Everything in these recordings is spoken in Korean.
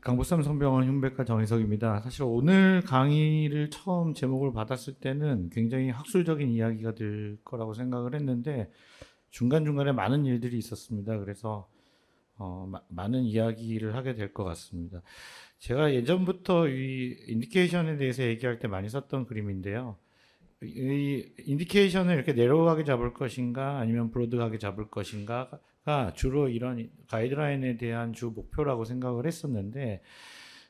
강북삼 성병원 흉배과 정희석입니다. 사실 오늘 강의를 처음 제목을 받았을 때는 굉장히 학술적인 이야기가 될 거라고 생각을 했는데 중간중간에 많은 일들이 있었습니다. 그래서 많은 이야기를 하게 될 것 같습니다. 제가 예전부터 이 인디케이션에 대해서 얘기할 때 많이 썼던 그림인데요. 이 인디케이션을 이렇게 내로우하게 잡을 것인가 아니면 브로드하게 잡을 것인가가 주로 이런 가이드라인에 대한 주 목표라고 생각을 했었는데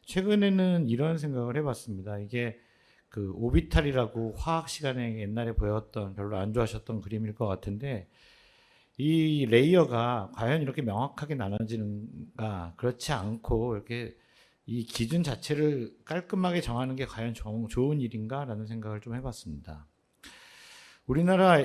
최근에는 이런 생각을 해봤습니다. 이게 그 오비탈이라고 화학 시간에 옛날에 보였던 별로 안 좋아하셨던 그림일 것 같은데 이 레이어가 과연 이렇게 명확하게 나눠지는가 그렇지 않고 이렇게 이 기준 자체를 깔끔하게 정하는 게 과연 좋은 일인가라는 생각을 좀 해봤습니다. 우리나라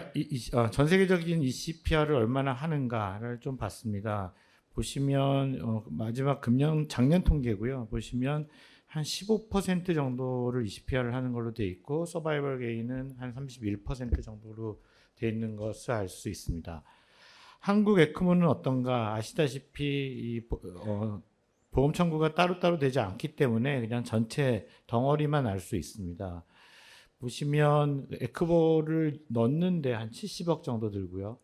전 세계적인 ECPR을 얼마나 하는가를 좀 봤습니다. 보시면 마지막 작년 통계고요. 보시면 한 15% 정도를 ECPR을 하는 걸로 돼 있고 서바이벌 게인은 한 31% 정도로 돼 있는 것을 알 수 있습니다. 한국 에크모는 어떤가 아시다시피 보험 청구가 따로따로 되지 않기 때문에 그냥 전체 덩어리만 알 수 있습니다. 보시면 에크보를 넣는데 한 70억 정도 들고요.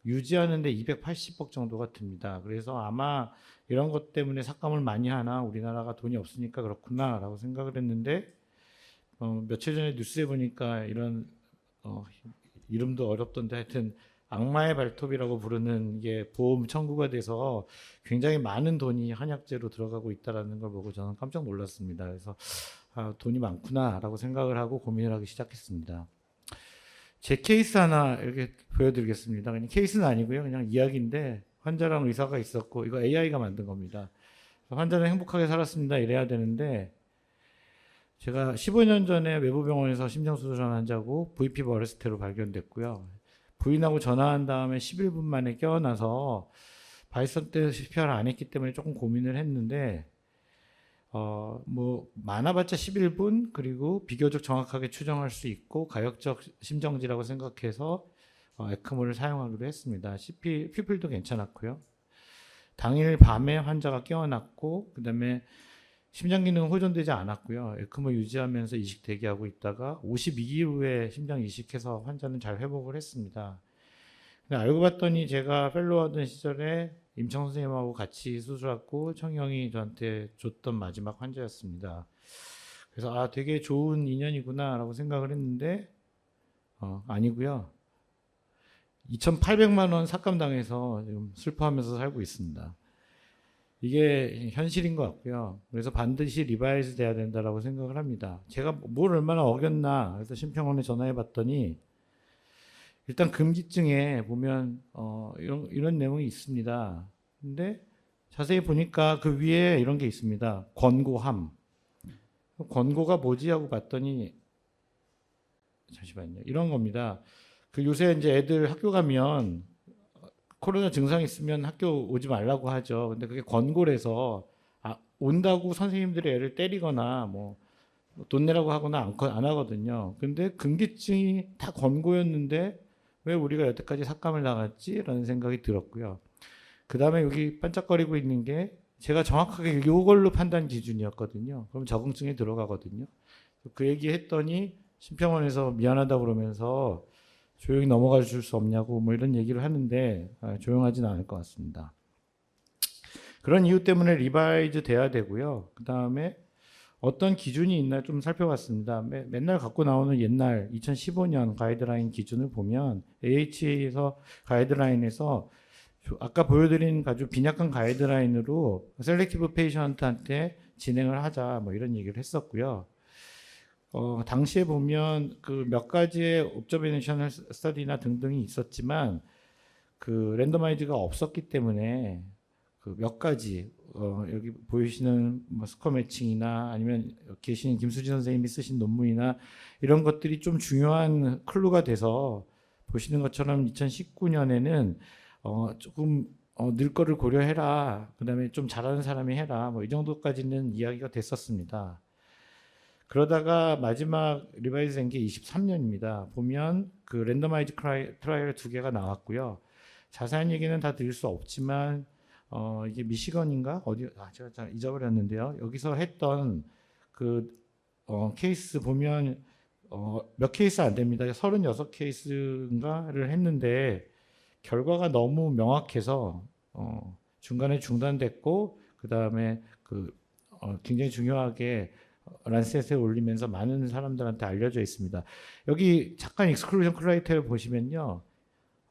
유지하는데 280억 정도가 듭니다. 그래서 아마 이런 것 때문에 삭감을 많이 하나 우리나라가 돈이 없으니까 그렇구나라고 생각을 했는데 며칠 전에 뉴스에 보니까 이런 이름도 어렵던데 하여튼 악마의 발톱이라고 부르는 게 보험 청구가 돼서 굉장히 많은 돈이 한약재로 들어가고 있다는 걸 보고 저는 깜짝 놀랐습니다. 그래서 돈이 많구나라고 생각을 하고 고민을 하기 시작했습니다. 제 케이스 하나 이렇게 보여드리겠습니다. 그냥 케이스는 아니고요. 그냥 이야기인데 환자랑 의사가 있었고 이거 AI가 만든 겁니다. 환자는 행복하게 살았습니다. 이래야 되는데 제가 15년 전에 외부 병원에서 심장수술한 환자고 VP 버레스테로 발견됐고요. 부인하고 전화한 다음에 11분 만에 깨어나서 발성 때 CPR 안 했기 때문에 조금 고민을 했는데 많아봤자 11분 그리고 비교적 정확하게 추정할 수 있고 가역적 심정지라고 생각해서 에크모를 사용하기로 했습니다. 퓨필도 괜찮았고요. 당일 밤에 환자가 깨어났고 그다음에 심장 기능은 호전되지 않았고요. 에크모 유지하면서 이식 대기하고 있다가 52일 후에 심장 이식해서 환자는 잘 회복을 했습니다. 근데 알고 봤더니 제가 펠로우하던 시절에 임청 선생님하고 같이 수술하고 청형이 저한테 줬던 마지막 환자였습니다. 그래서 되게 좋은 인연이구나라고 생각을 했는데 아니고요. 2,800만 원 삭감당해서 지금 슬퍼하면서 살고 있습니다. 이게 현실인 것 같고요. 그래서 반드시 리바이즈 돼야 된다라고 생각을 합니다. 제가 뭘 얼마나 어겼나 그래서 심평원에 전화해 봤더니 일단 금기증에 보면 이런 내용이 있습니다. 근데 자세히 보니까 그 위에 이런 게 있습니다. 권고함. 권고가 뭐지 하고 봤더니 잠시만요. 이런 겁니다. 그 요새 이제 애들 학교 가면 코로나 증상 있으면 학교 오지 말라고 하죠. 근데 그게 권고래서 온다고 선생님들이 애를 때리거나 돈 내라고 하거나 안 하거든요. 근데 금기증이 다 권고였는데 왜 우리가 여태까지 삭감을 나갔지? 라는 생각이 들었고요. 그 다음에 여기 반짝거리고 있는 게 제가 정확하게 이걸로 판단 기준이었거든요. 그럼 적응증에 들어가거든요. 그 얘기 했더니 심평원에서 미안하다 그러면서 조용히 넘어가 줄 수 없냐고 이런 얘기를 하는데 조용하지는 않을 것 같습니다. 그런 이유 때문에 리바이즈 돼야 되고요. 그 다음에 어떤 기준이 있나 좀 살펴봤습니다. 맨날 갖고 나오는 옛날 2015년 가이드라인 기준을 보면 AHA에서 가이드라인에서 아까 보여드린 아주 빈약한 가이드라인으로 셀렉티브 페이션트한테 진행을 하자 이런 얘기를 했었고요. 당시에 보면 그 몇 가지의 옵저베이셔널 스터디나 등등이 있었지만 그 랜더마이즈가 없었기 때문에 그 몇 가지 여기 보이시는 스코어 매칭이나 아니면 계신 김수진 선생님이 쓰신 논문이나 이런 것들이 좀 중요한 클루가 돼서 보시는 것처럼 2019년에는 조금 늘 거를 고려해라. 그다음에 좀 잘하는 사람이 해라. 이 정도까지는 이야기가 됐었습니다. 그러다가 마지막 리바이즈 된 게 23년입니다. 보면 그 랜더마이즈 트라이얼 2개가 나왔고요. 자세한 얘기는 다 드릴 수 없지만 이게 미시건인가 어디 제가 잘 잊어버렸는데요. 여기서 했던 그 케이스 보면 몇 케이스 안 됩니다. 36케이스인가를 했는데 결과가 너무 명확해서 중간에 중단됐고 그다음에 굉장히 중요하게 란셋에 올리면서 많은 사람들한테 알려져 있습니다. 여기 잠깐 익스클루전 크라이테리아 보시면요.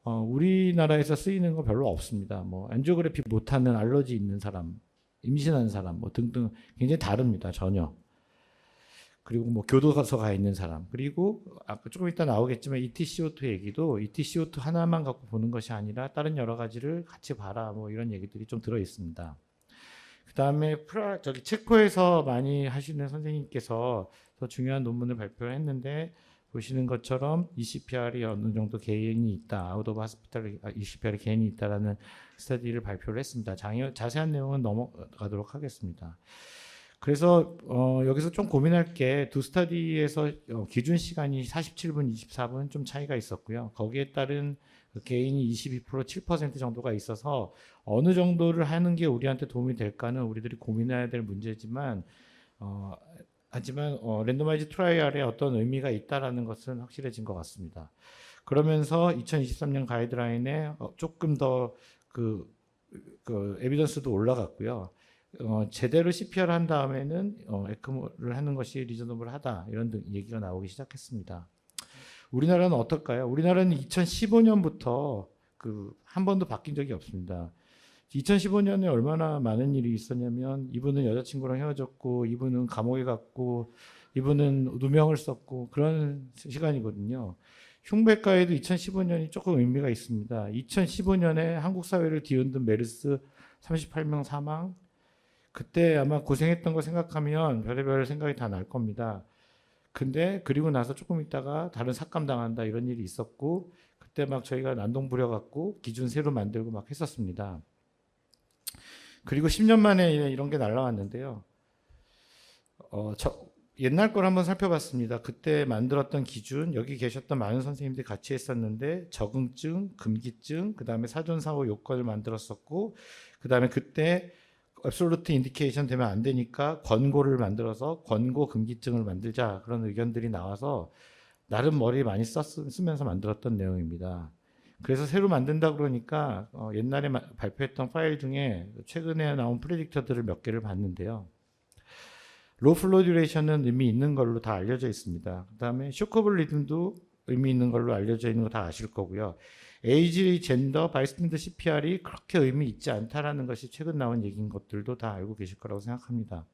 우리나라에서 쓰이는 거 별로 없습니다. 뭐 안지오그래피 못하는 알러지 있는 사람, 임신한 사람 뭐 등등 굉장히 다릅니다. 전혀. 그리고 뭐 교도소 가 있는 사람, 그리고 아까 조금 이따 나오겠지만 ETCO2 얘기도 ETCO2 하나만 갖고 보는 것이 아니라 다른 여러 가지를 같이 봐라 뭐 이런 얘기들이 좀 들어 있습니다. 그 다음에 저기 체코에서 많이 하시는 선생님께서 더 중요한 논문을 발표했는데 보시는 것처럼 ECPR이 어느 정도 개인이 있다, 아웃 오브 하스피탈 ECPR이 개인이 있다라는 스터디를 발표를 했습니다. 자세한 내용은 넘어가도록 하겠습니다. 그래서 여기서 좀 고민할 게 두 스터디에서 기준 시간이 47분, 24분 좀 차이가 있었고요. 거기에 따른 개인이 22%, 7% 정도가 있어서 어느 정도를 하는 게 우리한테 도움이 될까는 우리들이 고민해야 될 문제지만 하지만 랜더마이즈 트라이얼에 어떤 의미가 있다라는 것은 확실해진 것 같습니다. 그러면서 2023년 가이드라인에 조금 더 그 에비던스도 올라갔고요. 제대로 CPR 한 다음에는 에크모를 하는 것이 리저너블하다 이런 얘기가 나오기 시작했습니다. 우리나라는 어떨까요? 우리나라는 2015년부터 한 번도 바뀐 적이 없습니다. 2015년에 얼마나 많은 일이 있었냐면 이분은 여자친구랑 헤어졌고 이분은 감옥에 갔고 이분은 누명을 썼고 그런 시간이거든요. 흉배가에도 2015년이 조금 의미가 있습니다. 2015년에 한국 사회를 뒤흔든 메르스 38명 사망, 그때 아마 고생했던 거 생각하면 별의별 생각이 다 날 겁니다. 근데 그리고 나서 조금 있다가 다른 삭감 당한다 이런 일이 있었고 그때 막 저희가 난동 부려갖고 기준 새로 만들고 막 했었습니다. 그리고 10년 만에 이런 게 날라왔는데요. 옛날 걸 한번 살펴봤습니다. 그때 만들었던 기준, 여기 계셨던 많은 선생님들이 같이 했었는데 적응증, 금기증, 그 다음에 사존사고 요건을 만들었었고 그 다음에 그때 앱솔루트 인디케이션 되면 안 되니까 권고를 만들어서 권고 금기증을 만들자 그런 의견들이 나와서 나름 머리 많이 쓰면서 만들었던 내용입니다. 그래서 새로 만든다 그러니까 옛날에 발표했던 파일 중에 최근에 나온 프레딕터들을 몇 개를 봤는데요. 로우 플로우 듀레이션은 의미 있는 걸로 다 알려져 있습니다. 그 다음에 쇼커블 리듬도 의미 있는 걸로 알려져 있는 거 다 아실 거고요. 에이지, 젠더, 바이스탠더 CPR이 그렇게 의미 있지 않다라는 것이 최근 나온 얘기인 것들도 다 알고 계실 거라고 생각합니다.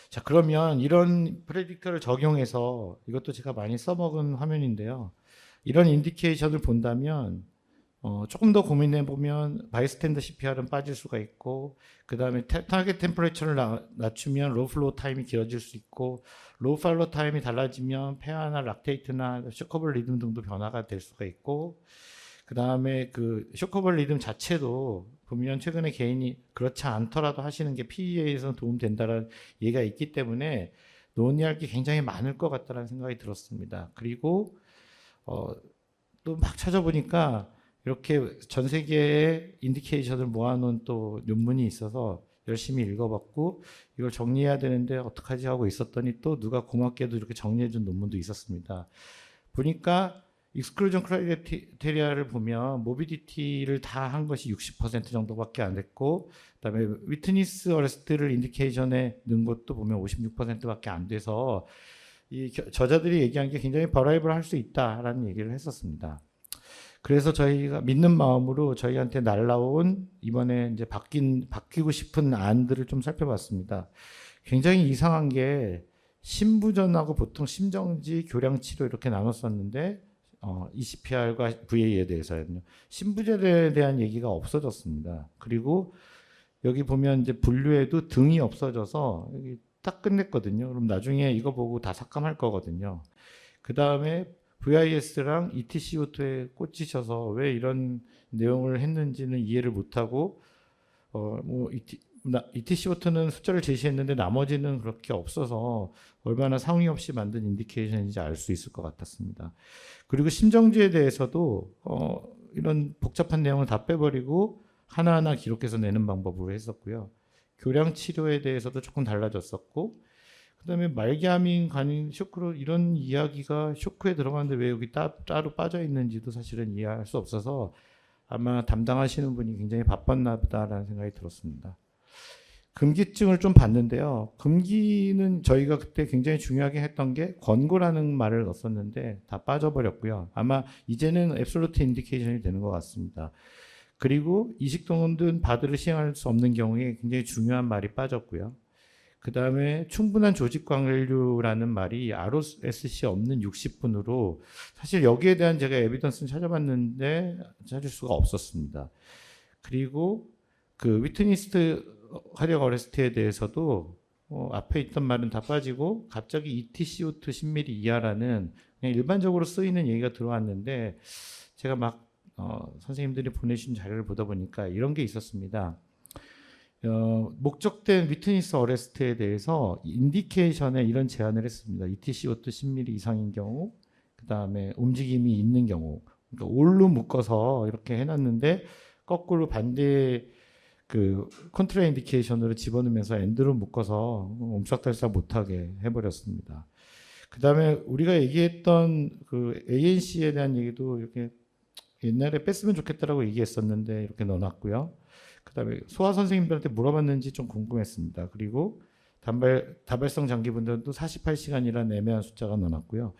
자, 그러면 이런 프레딕터를 적용해서 이것도 제가 많이 써먹은 화면인데요. 이런 인디케이션을 본다면 조금 더 고민해 보면 바이스탠더 CPR은 빠질 수가 있고 그 다음에 타겟 템퍼레처를 낮추면 로우 플로우 타임이 길어질 수 있고 로우 팔로우 타임이 달라지면 폐화나 락테이트나 쇼커블 리듬 등도 변화가 될 수가 있고 그 다음에 그 쇼커블 리듬 자체도 보면 최근에 개인이 그렇지 않더라도 하시는 게 PEA에서는 도움된다는 얘기가 있기 때문에 논의할 게 굉장히 많을 것 같다는 생각이 들었습니다. 그리고 또 막 찾아보니까 이렇게 전 세계의 인디케이션을 모아놓은 또 논문이 있어서 열심히 읽어봤고 이걸 정리해야 되는데 어떡하지 하고 있었더니 또 누가 고맙게도 이렇게 정리해준 논문도 있었습니다. 보니까 익스클루전 크라이테리아를 보면 모비디티를 다 한 것이 60% 정도밖에 안 됐고 그다음에 위트니스 어레스트를 인디케이션에 넣은 것도 보면 56%밖에 안 돼서 이 저자들이 얘기한 게 굉장히 버라이벌 할 수 있다라는 얘기를 했었습니다. 그래서 저희가 믿는 마음으로 저희한테 날라온 이번에 이제 바뀌고 싶은 안들을 좀 살펴봤습니다. 굉장히 이상한 게 심부전하고 보통 심정지, 교량치료 이렇게 나눴었는데 ECPR과 VA에 대해서는요. 심부전에 대한 얘기가 없어졌습니다. 그리고 여기 보면 이제 분류에도 등이 없어져서 여기 딱 끝냈거든요. 그럼 나중에 이거 보고 다 삭감할 거거든요. 그 다음에 VIS랑 ETCO2에 꽂히셔서 왜 이런 내용을 했는지는 이해를 못하고 ETCO2는 숫자를 제시했는데 나머지는 그렇게 없어서 얼마나 상의 없이 만든 인디케이션인지 알 수 있을 것 같았습니다. 그리고 심정지에 대해서도 이런 복잡한 내용을 다 빼버리고 하나하나 기록해서 내는 방법으로 했었고요. 교량 치료에 대해서도 조금 달라졌었고, 그다음에 말기암인 간인 쇼크로 이런 이야기가 쇼크에 들어가는데 왜 여기 따로 빠져 있는지도 사실은 이해할 수 없어서 아마 담당하시는 분이 굉장히 바빴나 보다라는 생각이 들었습니다. 금기증을 좀 봤는데요. 금기는 저희가 그때 굉장히 중요하게 했던 게 권고라는 말을 넣었었는데 다 빠져버렸고요. 아마 이제는 앱솔루트 인디케이션이 되는 것 같습니다. 그리고 이식동든 바드를 시행할 수 없는 경우에 굉장히 중요한 말이 빠졌고요. 그 다음에 충분한 조직 관리라는 말이 ROSC 없는 60분으로 사실 여기에 대한 제가 에비던스는 찾아봤는데 찾을 수가 없었습니다. 그리고 그 위트니스트 화력 어레스트에 대해서도 앞에 있던 말은 다 빠지고 갑자기 ETCO2 10mm 이하라는 그냥 일반적으로 쓰이는 얘기가 들어왔는데 제가 막 선생님들이 보내주신 자료를 보다 보니까 이런 게 있었습니다. 목적된 위트니스 어레스트에 대해서 인디케이션에 이런 제안을 했습니다. ETCO2 10mm 이상인 경우, 그 다음에 움직임이 있는 경우, 그러니까 올로 묶어서 이렇게 해놨는데 거꾸로 반대 그 컨트라 인디케이션으로 집어넣으면서 엔드로 묶어서 옴싹달싹 못하게 해버렸습니다. 그 다음에 우리가 얘기했던 그 ANC에 대한 얘기도 이렇게 옛날에 뺐으면 좋겠다라고 얘기했었는데 이렇게 넣어놨고요. 그 다음에 소아 선생님들한테 물어봤는지 좀 궁금했습니다. 그리고 다발성 장기분들도 48시간이라는 애매한 숫자가 넣어놨고요.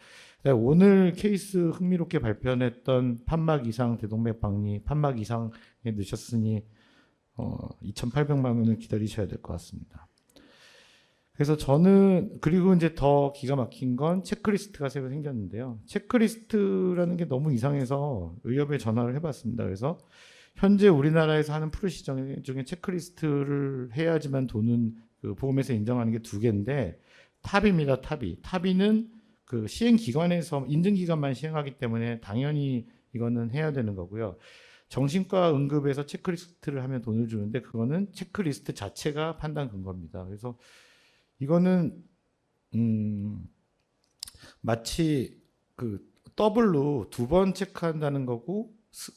오늘 케이스 흥미롭게 발표했던 판막 이상 대동맥 박리, 판막 이상에 넣으셨으니 2,800만 원을 기다리셔야 될 것 같습니다. 그래서 저는 그리고 이제 더 기가 막힌 건 체크리스트가 새로 생겼는데요. 체크리스트라는 게 너무 이상해서 의협에 전화를 해봤습니다. 그래서 현재 우리나라에서 하는 프로시저 중에 체크리스트를 해야지만 돈은 그 보험에서 인정하는 게 두 개인데 탑입니다. 탑이는 그 시행기관에서 인증기관만 시행하기 때문에 당연히 이거는 해야 되는 거고요. 정신과 응급에서 체크리스트를 하면 돈을 주는데 그거는 체크리스트 자체가 판단 근거입니다. 그래서 이거는 마치 그 더블로 두 번 체크한다는 거고,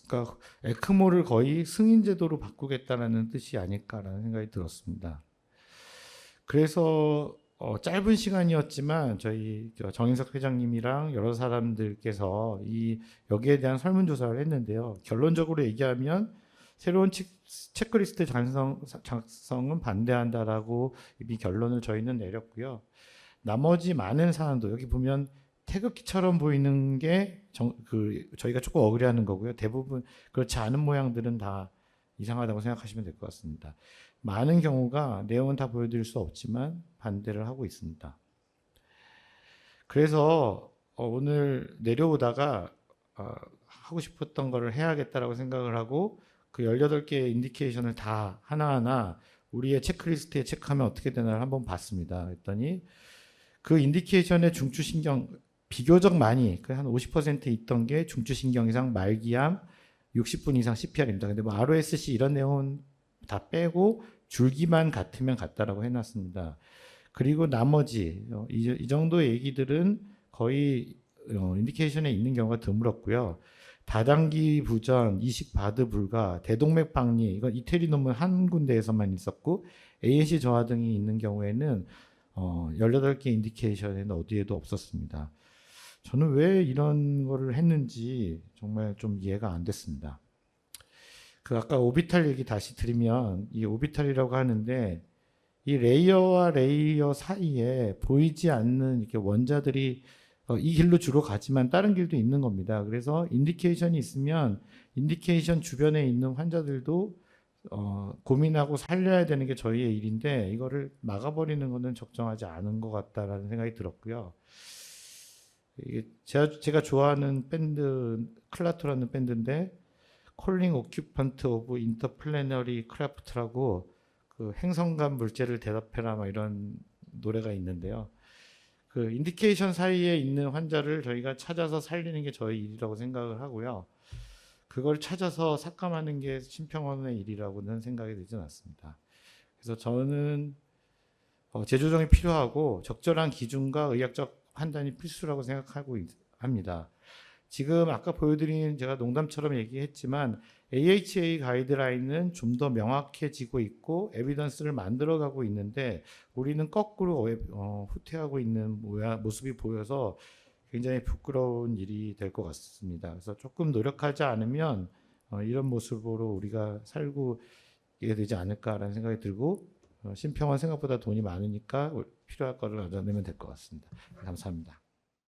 그러니까 에크모를 거의 승인 제도로 바꾸겠다라는 뜻이 아닐까라는 생각이 들었습니다. 그래서 짧은 시간이었지만 저희 정인석 회장님이랑 여러 사람들께서 여기에 대한 설문조사를 했는데요. 결론적으로 얘기하면 새로운 체크리스트 작성은 반대한다라고 이미 결론을 저희는 내렸고요. 나머지 많은 사안도 여기 보면 태극기처럼 보이는 게 저희가 조금 억울해하는 거고요. 대부분 그렇지 않은 모양들은 다 이상하다고 생각하시면 될 것 같습니다. 많은 경우가 내용은 다 보여드릴 수 없지만 반대를 하고 있습니다. 그래서 오늘 내려오다가 하고 싶었던 거를 해야겠다라고 생각을 하고 그 18개의 인디케이션을 다 하나하나 우리의 체크리스트에 체크하면 어떻게 되나를 한번 봤습니다. 그랬더니 그 인디케이션의 중추신경 비교적 많이 한 50% 있던 게 중추신경 이상 말기암 60분 이상 CPR입니다. 근데 뭐 ROSC 이런 내용은 다 빼고 줄기만 같으면 같다라고 해놨습니다. 그리고 나머지 이 정도 얘기들은 거의 인디케이션에 있는 경우가 드물었고요. 다단기 부전, 이식 바드 불가, 대동맥 박리 이건 이태리논문 한 군데에서만 있었고 ANC 저하 등이 있는 경우에는 18개 인디케이션에는 어디에도 없었습니다. 저는 왜 이런 거를 했는지 정말 좀 이해가 안 됐습니다. 그 아까 오비탈 얘기 다시 드리면 이 오비탈이라고 하는데 이 레이어와 레이어 사이에 보이지 않는 이렇게 원자들이 이 길로 주로 가지만 다른 길도 있는 겁니다. 그래서 인디케이션이 있으면 인디케이션 주변에 있는 환자들도 고민하고 살려야 되는 게 저희의 일인데 이거를 막아버리는 것은 적정하지 않은 것 같다라는 생각이 들었고요. 이게 제가 좋아하는 밴드 클라토라는 밴드인데 콜링 오큐펀트 오브 인터플래너리 크래프트라고 그 행성간 물체를 대답해라 막 이런 노래가 있는데요. 그 인디케이션 사이에 있는 환자를 저희가 찾아서 살리는 게 저희 일이라고 생각을 하고요. 그걸 찾아서 삭감하는 게 심평원의 일이라고는 생각이 되진 않습니다. 그래서 저는 재조정이 필요하고 적절한 기준과 의학적 판단이 필수라고 생각하고 합니다. 지금 아까 보여드린 제가 농담처럼 얘기했지만 AHA 가이드라인은 좀 더 명확해지고 있고 에비던스를 만들어가고 있는데 우리는 거꾸로 후퇴하고 있는 모습이 보여서 굉장히 부끄러운 일이 될 것 같습니다. 그래서 조금 노력하지 않으면 이런 모습으로 우리가 살고 이게 되지 않을까라는 생각이 들고 심평원 생각보다 돈이 많으니까 필요할 거를 얻어내면 될 것 같습니다. 감사합니다.